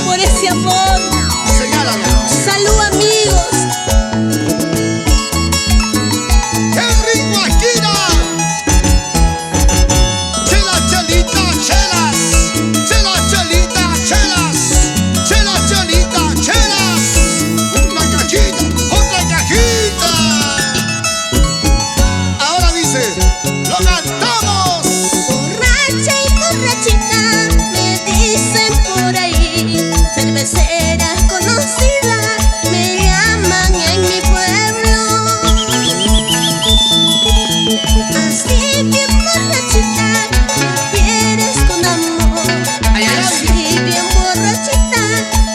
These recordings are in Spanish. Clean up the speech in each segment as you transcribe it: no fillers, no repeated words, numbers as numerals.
Por ese amor. Salud, amigos. Henry Guajira. Chela, chelita, chelas. Chela, chelita, chelas. Chela, chelita, chelas. Una cajita, otra cajita. Ahora dice, lo cantamos. Borracha y borrachita, me dicen por ahí. Cervecera conocida, me llaman en mi pueblo. Así bien borrachita, me quieres con amor. Así bien borrachita,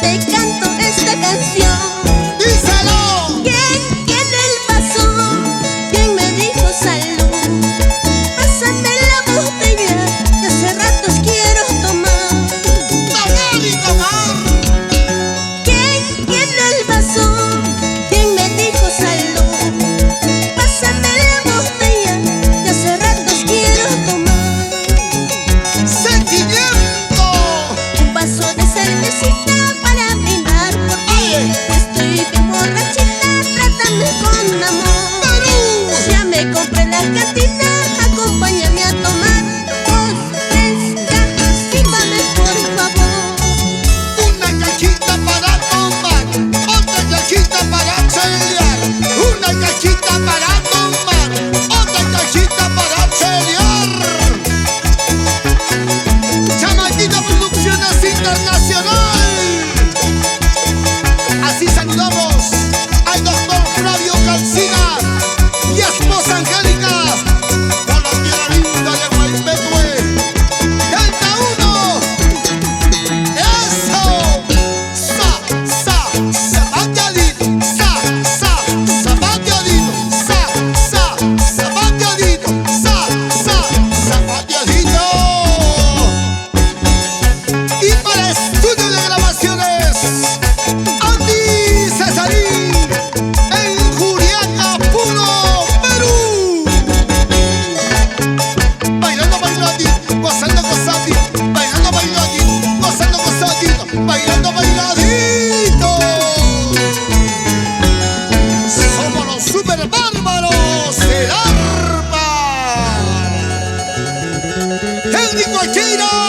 te canto esta canción. ¡Díselo! ¿Quién tiene el vaso? ¿Quién me dijo salud? Pásame la botella, que hace ratos quiero tomar. ¡Tomar y tomar! ¿Quién tiene el vaso? ¿Quién me dijo salud? Pásame la botella, que hace ratos quiero tomar. ¡Sentimiento! Un vaso de cervecita para brindar por ti. Estoy bien borrachita, trátame con amor. Ya me compré la cantina, acompáñame a tomar 2, 3 cajas, sírvame por favor. Una cajita para tomar, otra cajita para chelear. Una cajita para tomar, otra cajita para chelear. Chamaquita Producciones Internacional. Así saludamos al doctor Flavio Calcina y esposa Angélica. Con la tierra linda de Guaipetue. Delta 1. Eso. Zapateadito. Zapateadito. Zapateadito. Zapateadito. Y para estudio de grabaciones, Andy Cesarín en Juliaca, Puno, Perú. Bailando, bailadito, gozando, gozadito. Bailando, bailadito, gozando, gozadito. Bailando, bailadito. Somos los super bárbaros del arpa. Henry Guajira.